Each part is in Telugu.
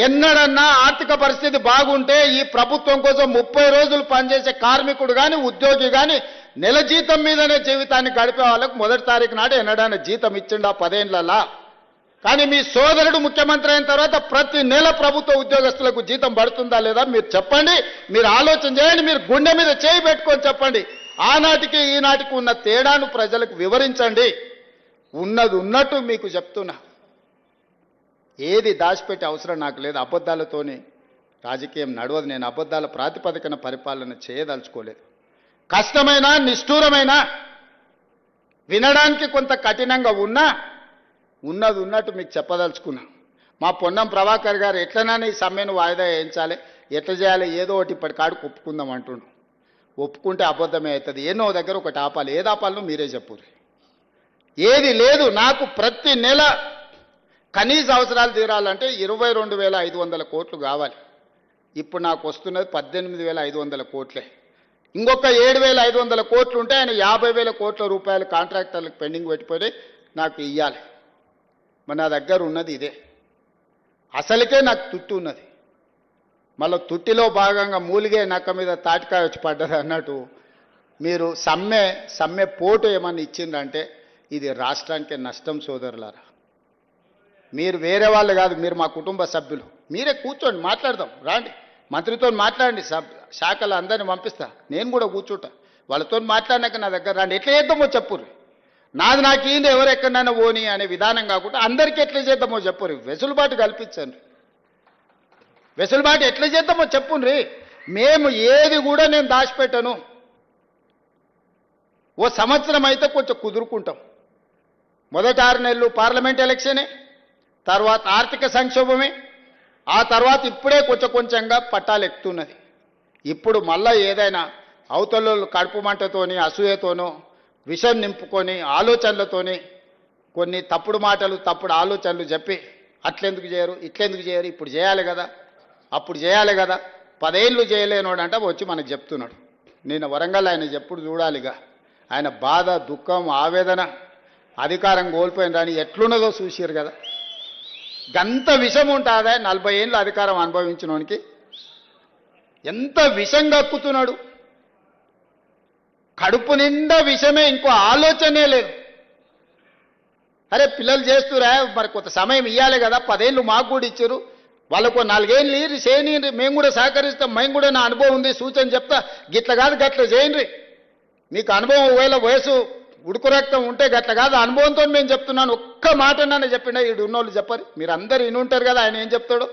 ఎన్నడన్నా ఆర్థిక పరిస్థితి బాగుంటే ఈ ప్రభుత్వం కోసం 30 రోజులు పనిచేసే కార్మికుడు కానీ ఉద్యోగి కానీ నెల జీతం మీదనే జీవితాన్ని గడిపే వాళ్ళకు మొదటి తారీఖు నాడు ఎన్నడన్నా జీతం ఇచ్చిండా 10 ఏళ్లలో? కానీ మీ సోదరుడు ముఖ్యమంత్రి అయిన తర్వాత ప్రతి నెల ప్రభుత్వ ఉద్యోగస్తులకు జీతం పడుతుందా లేదా మీరు చెప్పండి. మీరు ఆలోచన చేయండి. మీరు గుండె మీద చేయి పెట్టుకొని చెప్పండి. ఆనాటికి ఈనాటికి ఉన్న తేడాను ప్రజలకు వివరించండి. ఉన్నది ఉన్నట్టు మీకు చెప్తున్నా. ఏది దాచిపెట్టే అవసరం నాకు లేదు. అబద్ధాలతోని రాజకీయం నడవదు. నేను అబద్ధాల ప్రాతిపదికన పరిపాలన చేయదలుచుకోలేదు. కష్టమైన నిష్ఠూరమైన వినడానికి కొంత కఠినంగా ఉన్నా ఉన్నది ఉన్నట్టు మీకు చెప్పదలుచుకున్నా. మా పొన్నం ప్రభాకర్ గారు ఎట్లనైనా ఈ సమ్మెను వాయిదా వేయించాలి, ఎట్లా చేయాలి, ఏదో ఒకటి ఇప్పటికాడికి ఒప్పుకుందాం అంటుండు. ఒప్పుకుంటే అబద్ధమే అవుతుంది. ఎన్నో దగ్గర ఒకటి ఆపాలి. ఏది ఆపాలను మీరే చెప్పుర్రి. ఏది లేదు. నాకు ప్రతి నెల కనీస అవసరాలు తీరాలంటే 22,500 కోట్లు కావాలి. ఇప్పుడు నాకు వస్తున్నది 18,500 కోట్లే. ఇంకొక 7,500 కోట్లు ఉంటే ఆయన 50,000 కోట్ల రూపాయలు కాంట్రాక్టర్లకు పెండింగ్ పెట్టిపోయి నాకు ఇవ్వాలి. మరి నా దగ్గర ఉన్నది ఇదే. అసలుకే నాకు తుట్టి ఉన్నది. మళ్ళీ తుట్టిలో భాగంగా మూలిగే నక్క మీద తాటికాయ వచ్చి పడ్డది అన్నట్టు మీరు సమ్మె పోటు ఏమన్నా ఇచ్చిందంటే ఇది రాష్ట్రానికి నష్టం సోదరులారా. మీరు వేరే వాళ్ళు కాదు, మీరు మా కుటుంబ సభ్యులు. మీరే కూర్చోండి, మాట్లాడదాం. రాండి, మంత్రితో మాట్లాడండి. శాఖలు అందరిని పంపిస్తా. నేను కూడా కూర్చుంటా. వాళ్ళతో మాట్లాడినాక నా దగ్గర రండి. ఎట్లా చేద్దామో చెప్పుర్రి. నాది నాకు ఈయన ఎవరు ఎక్కడైనా ఓని అనే విధానం కాకుండా అందరికీ ఎట్లా చేద్దామో చెప్పుర్రి. వెసులుబాటు కల్పించండి. వెసులుబాటు ఎట్లా చేద్దామో చెప్పుండ్రి. మేము ఏది కూడా నేను దాచిపెట్టను. ఓ సంవత్సరం అయితే కొంచెం కుదురుకుంటాం. మొదటి 6 నెలలు పార్లమెంట్ ఎలక్షనే, తర్వాత ఆర్థిక సంక్షోభమే, ఆ తర్వాత ఇప్పుడే కొంచెంగా పట్టాలు ఎక్కుతున్నది. ఇప్పుడు మళ్ళా ఏదైనా అవతల కడుపు మంటతోని అసూయతోనో విషం నింపుకొని ఆలోచనలతోని కొన్ని తప్పుడు మాటలు తప్పుడు ఆలోచనలు చెప్పి అట్లెందుకు చేయరు ఇట్లెందుకు చేయరు ఇప్పుడు చేయాలి కదా అప్పుడు చేయాలి కదా 10 ఏళ్ళు చేయలేనోడంట వచ్చి మనకు చెప్తున్నాడు. నేను వరంగల్ ఆయన ఎప్పుడు చూడాలిగా ఆయన బాధ దుఃఖం ఆవేదన అధికారం కోల్పోయినని ఎట్లున్నదో చూసిరు కదా. గంత విషం ఉంటుందా 40 ఏళ్ళు అధికారం అనుభవించినోనికి? ఎంత విషం కక్కుతున్నాడు. కడుపు నిండా విషమే, ఇంకో ఆలోచనే లేదు. అరే పిల్లలు చేస్తురా మరి కొంత సమయం ఇవ్వాలి కదా. 10 ఏళ్ళు మాకు కూడా ఇచ్చారు. వాళ్ళకు 4 ఏళ్ళు ఇరి చేయని మేము కూడా సహకరిస్తాం. మేము కూడా నా అనుభవం ఉంది సూచన చెప్తా. గిట్ల కాదు గట్ల చేయండి. మీకు అనుభవం ఒకవేళ వయసు ఉడుకు రక్తం ఉంటే గట్ల కాదు అనుభవంతో మేము చెప్తున్నాను. ఒక్క మాట నన్ను చెప్పిండా ఈడు ఉన్నోళ్ళు చెప్పరు. మీరు అందరు వినుంటారు కదా ఆయన ఏం చెప్తాడు.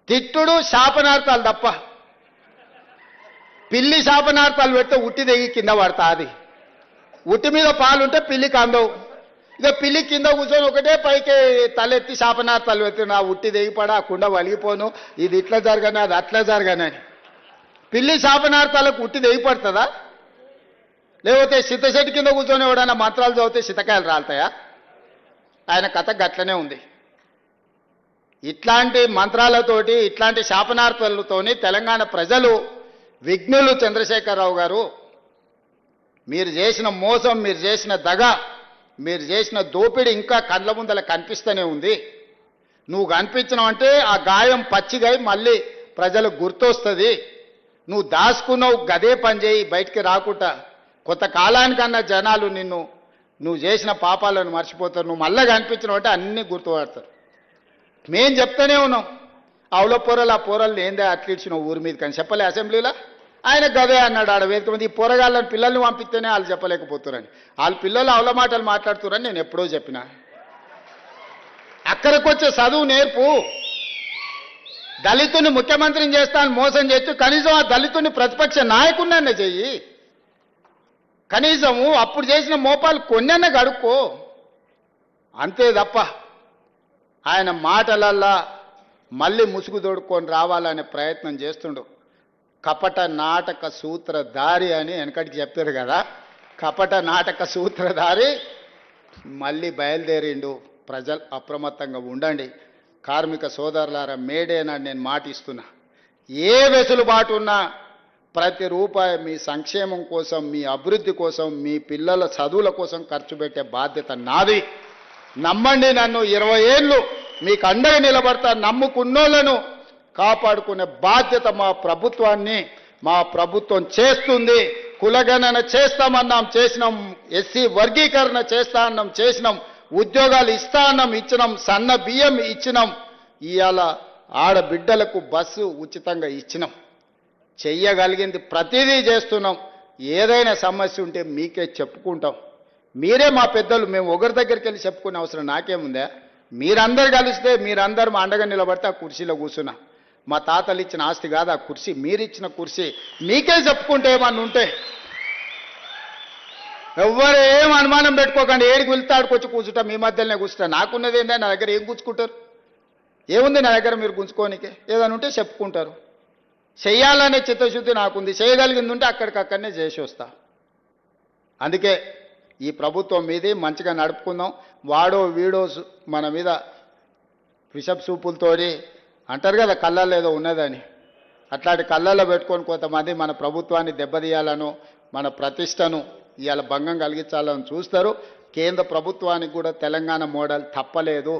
తిట్టుడు శాపనార్థాలు తప్ప పిల్లి శాపనార్థాలు పెడితే ఉట్టి దిగి కింద పడతా. అది ఉట్టి మీద పాలుంటే పిల్లికి అందవు. ఇక పిల్లి కింద కూర్చొని ఒకటే పైకి తలెత్తి శాపనార్థాలు పెట్టి నా ఉట్టి దిగిపడా ఆ కుండ వలిగిపోను ఇది ఇట్లా జరగని అది అట్లా జరగనని. పిల్లి శాపనార్థాలకు ఉట్టి దిగిపడుతుందా? లేకపోతే సితశెట్టి కింద కూర్చొని ఎవడన్నా మంత్రాలు చదివితే సితకాయలు రాలుతాయా? ఆయన కథ గట్లనే ఉంది. ఇట్లాంటి మంత్రాలతోటి ఇట్లాంటి శాపనార్థాలతోని తెలంగాణ ప్రజలు విఘ్నులు. చంద్రశేఖరరావు గారు మీరు చేసిన మోసం, మీరు చేసిన దగ, మీరు చేసిన దోపిడి ఇంకా కళ్ళ ముందల కనిపిస్తూనే ఉంది. నువ్వు కనిపించినావంటే ఆ గాయం పచ్చిగై మళ్ళీ ప్రజలకు గుర్తొస్తుంది. నువ్వు దాచుకున్నావు గదే పని చేయి బయటికి రాకుండా కొంతకాలానికన్నా జనాలు నువ్వు చేసిన పాపాలను మర్చిపోతారు. నువ్వు మళ్ళీ కనిపించినావంటే అన్నీ గుర్తుపడతారు. మేం చెప్తానే ఉన్నాం. అవుల పొరలు ఆ పొరలు ఏందే అట్లిడ్చిన ఊరి మీద కానీ చెప్పలే అసెంబ్లీలో. ఆయన గదే అన్నాడు ఆడ వేదిక మీద. ఈ పొరగాళ్ళని పిల్లల్ని పంపిస్తేనే వాళ్ళు చెప్పలేకపోతున్నారని. వాళ్ళ పిల్లలు అవల మాటలు మాట్లాడుతున్నారని నేను ఎప్పుడో చెప్పిన. అక్కడికి వచ్చే చదువు నేర్పు. దళితుని ముఖ్యమంత్రిని చేస్తాను మోసం చేస్తూ కనీసం ఆ దళితుని ప్రతిపక్ష నాయకుడినన్నా చెయ్యి. కనీసము అప్పుడు చేసిన మోపాలు కొన్నన్నా గడుక్కో. అంతే తప్ప ఆయన మాటలల్లా మళ్ళీ ముసుగు తోడుకొని రావాలనే ప్రయత్నం చేస్తుండు. కపట నాటక సూత్రధారి అని వెనకటికి చెప్పారు కదా. కపట నాటక సూత్రధారి మళ్ళీ బయలుదేరిండు. ప్రజలు అప్రమత్తంగా ఉండండి. కార్మిక సోదరులారా మేడేనాడు నేను మాటిస్తున్నా. ఏ వెసులుబాటు ఉన్నా ప్రతి రూపాయి మీ సంక్షేమం కోసం, మీ అభివృద్ధి కోసం, మీ పిల్లల చదువుల కోసం ఖర్చు పెట్టే బాధ్యత నాది. నమ్మండి నన్ను. 20 ఏళ్ళు మీకు అండగా నిలబడతా, నమ్ముకున్నోళ్లను కాపాడుకునే బాధ్యత మా ప్రభుత్వం చేస్తుంది. కులగణన చేస్తామన్నాం, చేసినాం. ఎస్సీ వర్గీకరణ చేస్తా అన్నాం, చేసినాం. ఉద్యోగాలు ఇస్తా అన్నాం, ఇచ్చినాం. సన్న బియ్యం ఇచ్చినాం. ఇవాళ ఆడబిడ్డలకు బస్సు ఉచితంగా ఇచ్చినాం. చెయ్యగలిగింది ప్రతిదీ చేస్తున్నాం. ఏదైనా సమస్య ఉంటే మీకే చెప్పుకుంటాం. మీరే మా పెద్దలు, మేము ఒకరి దగ్గరికి వెళ్ళి చెప్పుకునే అవసరం నాకేముందా? మీరందరు కలిస్తే, మీరందరూ మా అండగా నిలబడితే ఆ కుర్చీలో కూర్చున్నా. మా తాతలు ఇచ్చిన ఆస్తి కాదు ఆ కుర్చీ, మీరిచ్చిన కుర్చీ. మీకే చెప్పుకుంటే ఏమన్నా ఉంటే ఎవ్వరు ఏం అనుమానం పెట్టుకోకండి. ఏడికి వెళ్తాడుకొచ్చి కూర్చుంటా, మీ మధ్యలోనే కూర్చుంటా. నాకున్నది ఏంటంటే నా దగ్గర ఏం గుంజుకుంటారు? ఏముంది నా దగ్గర మీరు గుంజుకోనికే? ఏదైనా ఉంటే చెప్పుకుంటారు. చెయ్యాలనే చిత్తశుద్ధి నాకుంది. చేయగలిగింది ఉంటే అక్కడికక్కడనే చేసి వస్తా. అందుకే ఈ ప్రభుత్వం మీది మంచిగా నడుపుకుందాం. వాడో వీడో మన మీద విషపు సూపులతోటి అంటారు కదా, కళ్ళల్లో ఏదో ఉన్నదని. అట్లాంటి కళ్ళల్లో పెట్టుకొని కొంతమంది మన ప్రభుత్వాన్ని దెబ్బతీయాలను, మన ప్రతిష్టను ఇవాళ భంగం కలిగించాలని చూస్తారు. కేంద్ర ప్రభుత్వానికి కూడా తెలంగాణ మోడల్ తప్పలేదు.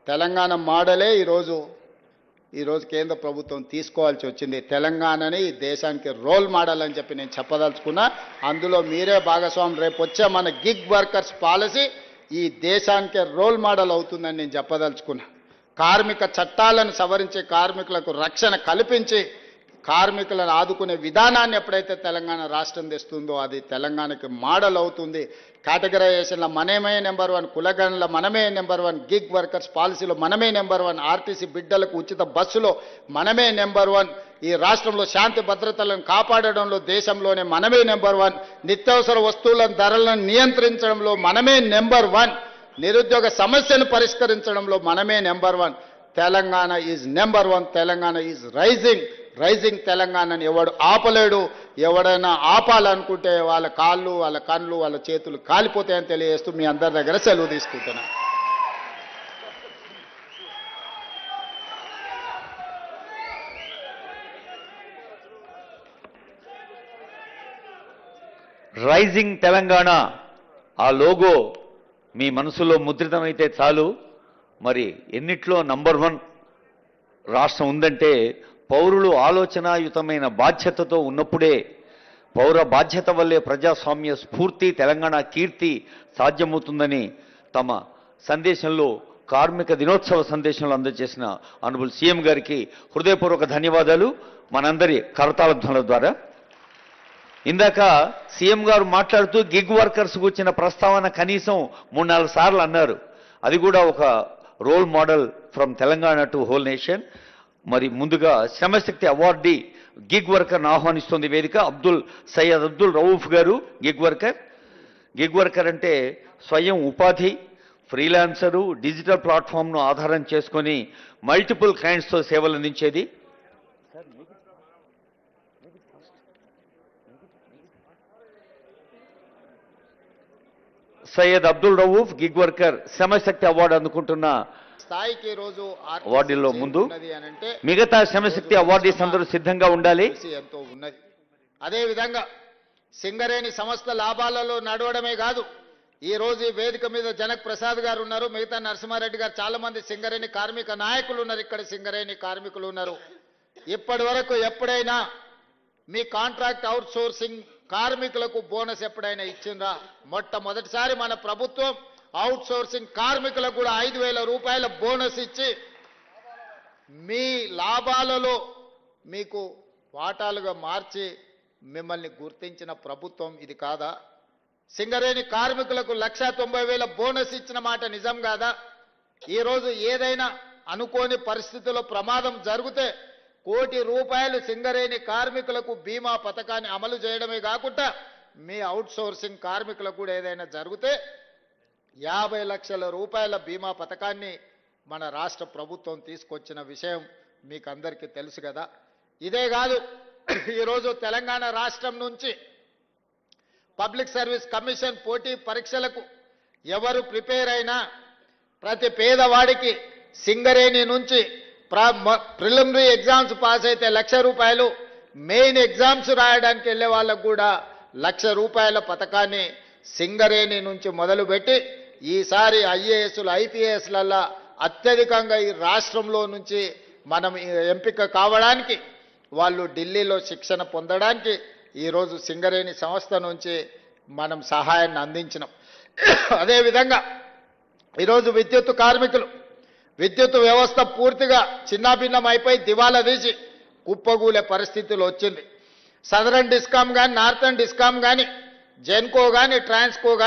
తెలంగాణ మోడలే ఈరోజు కేంద్ర ప్రభుత్వం తీసుకోవాల్సి వచ్చింది. తెలంగాణని ఈ దేశానికి రోల్ మోడల్ అని చెప్పి నేను చెప్పదలుచుకున్నా. అందులో మీరే భాగస్వామి. రేపు వచ్చే మన గిగ్ వర్కర్స్ పాలసీ ఈ దేశానికే రోల్ మోడల్ అవుతుందని నేను చెప్పదలుచుకున్నా. కార్మిక చట్టాలను సవరించి కార్మికులకు రక్షణ కల్పించి కార్మికులను ఆదుకునే విధానాన్ని ఎప్పుడైతే తెలంగాణ రాష్ట్రం తెస్తుందో అది తెలంగాణకి మోడల్ అవుతుంది. కేటగరైజేషన్లో మనమే నెంబర్ 1, కులగణనలో మనమే నెంబర్ 1, గిగ్ వర్కర్స్ పాలసీలో మనమే నెంబర్ 1, ఆర్టీసీ బిడ్డలకు ఉచిత బస్సులో మనమే నెంబర్ 1, ఈ రాష్ట్రంలో శాంతి భద్రతలను కాపాడడంలో దేశంలోనే మనమే నెంబర్ 1, నిత్యావసర వస్తువుల ధరలను నియంత్రించడంలో మనమే నెంబర్ 1, నిరుద్యోగ సమస్యను పరిష్కరించడంలో మనమే number 1. Telangana is number 1. Telangana is rising తెలంగాణని ఎవడు ఆపలేడు. ఎవడైనా ఆపాలనుకుంటే వాళ్ళ కాళ్ళు, వాళ్ళ కళ్ళు, వాళ్ళ చేతులు కాలిపోతాయని తెలియజేస్తూ మీ అందరి దగ్గర సెలవు తీసుకుంటున్నా. రైజింగ్ తెలంగాణ ఆ లోగో మీ మనసులో ముద్రితమైతే చాలు. మరి ఎన్నిట్లో నంబర్ 1 రాష్ట్రం ఉందంటే పౌరులు ఆలోచనాయుతమైన బాధ్యతతో ఉన్నప్పుడే, పౌర బాధ్యత వల్లే ప్రజాస్వామ్య స్ఫూర్తి, తెలంగాణ కీర్తి సాధ్యమవుతుందని తమ సందేశంలో, కార్మిక దినోత్సవ సందేశంలో అందజేసిన ఆనరబుల్ సీఎం గారికి హృదయపూర్వక ధన్యవాదాలు మనందరి కరతాళ ధ్వనుల ద్వారా. ఇందాక సీఎం గారు మాట్లాడుతూ గిగ్ వర్కర్స్ గురించిన ప్రస్తావన కనీసం 3-4 సార్లు అన్నారు. అది కూడా ఒక role model from Telangana to whole nation. మరి ముందుగా శ్రమశక్తి అవార్డీ గిగ్ వర్కర్ను ఆహ్వానిస్తుంది వేదిక. సయ్యద్ అబ్దుల్ రౌఫ్ గారు. గిగ్ వర్కర్ అంటే స్వయం ఉపాధి, ఫ్రీలాన్సరు, డిజిటల్ ప్లాట్ఫామ్ను ఆధారం చేసుకొని మల్టిపుల్ క్లయింట్స్తో సేవలు అందించేది. Syed Abdul Rauf gig worker Shramashakti award అందుకుంటున్న స్థాయికి రోజు అవార్డులో ముందు మిగతా శ్రమశక్తి అవార్డీస్ అందరూ సిద్ధంగా ఉండాలి. ఎంతో ఉన్నది. అదేవిధంగా సింగరేణి సంస్థ లాభాలలో నడవడమే కాదు, ఈ రోజు ఈ వేదిక మీద జనక్ ప్రసాద్ గారు ఉన్నారు, మిగతా నరసింహారెడ్డి గారు, చాలా మంది సింగరేణి కార్మిక నాయకులు ఉన్నారు. ఇక్కడ సింగరేణి కార్మికులు ఉన్నారు. ఇప్పటి వరకు ఎప్పుడైనా మీ కాంట్రాక్ట్ అవుట్ సోర్సింగ్ కార్మికులకు బోనస్ ఎప్పుడైనా ఇచ్చిండ్రా? మొట్టమొదటిసారి మన ప్రభుత్వం అవుట్ సోర్సింగ్ కార్మికులకు కూడా 5,000 రూపాయల బోనస్ ఇచ్చి మీ లాభాలలో మీకు వాటాలుగా మార్చి మిమ్మల్ని గుర్తించిన ప్రభుత్వం ఇది కాదా? సింగరేణి కార్మికులకు 1,90,000 బోనస్ ఇచ్చిన మాట నిజం కాదా? ఈరోజు ఏదైనా అనుకోని పరిస్థితుల్లో ప్రమాదం జరిగితే 1 కోటి రూపాయలు సింగరేణి కార్మికులకు బీమా పథకాన్ని అమలు చేయడమే కాకుండా మీ అవుట్ సోర్సింగ్ కార్మికులకు కూడా ఏదైనా జరిగితే 50 లక్షల రూపాయల బీమా పథకాన్ని మన రాష్ట్ర ప్రభుత్వం తీసుకొచ్చిన విషయం మీకు అందరికీ తెలుసు కదా. ఇదే కాదు, ఈరోజు తెలంగాణ రాష్ట్రం నుంచి పబ్లిక్ సర్వీస్ కమిషన్ పోటీ పరీక్షలకు ఎవరు ప్రిపేర్ అయినా ప్రతి పేదవాడికి సింగరేణి నుంచి ప్రిలిమినరీ ఎగ్జామ్స్ పాస్ అయితే 1,00,000 రూపాయలు, మెయిన్ ఎగ్జామ్స్ రాయడానికి వెళ్ళే వాళ్ళకు కూడా 1,00,000 రూపాయల పథకాన్ని సింగరేణి నుంచి మొదలుపెట్టి ఈసారి ఐఏఎస్లు ఐపీఎస్లల్లా అత్యధికంగా ఈ రాష్ట్రంలో నుంచి మనం ఈ ఎంపిక కావడానికి వాళ్ళు ఢిల్లీలో శిక్షణ పొందడానికి ఈరోజు సింగరేణి సంస్థ నుంచి మనం సహాయాన్ని అందించినాం. అదేవిధంగా ఈరోజు విద్యుత్ కార్మికులు విద్యుత్ వ్యవస్థ పూర్తిగా చిన్నాభిన్నం అయిపోయి దివాలా తీసి కుప్పగూలే పరిస్థితులు వచ్చింది. సదరన్ డిస్కామ్ కానీ నార్థన్ డిస్కామ్ కానీ జెన్కో కానీ ట్రాన్స్కో కానీ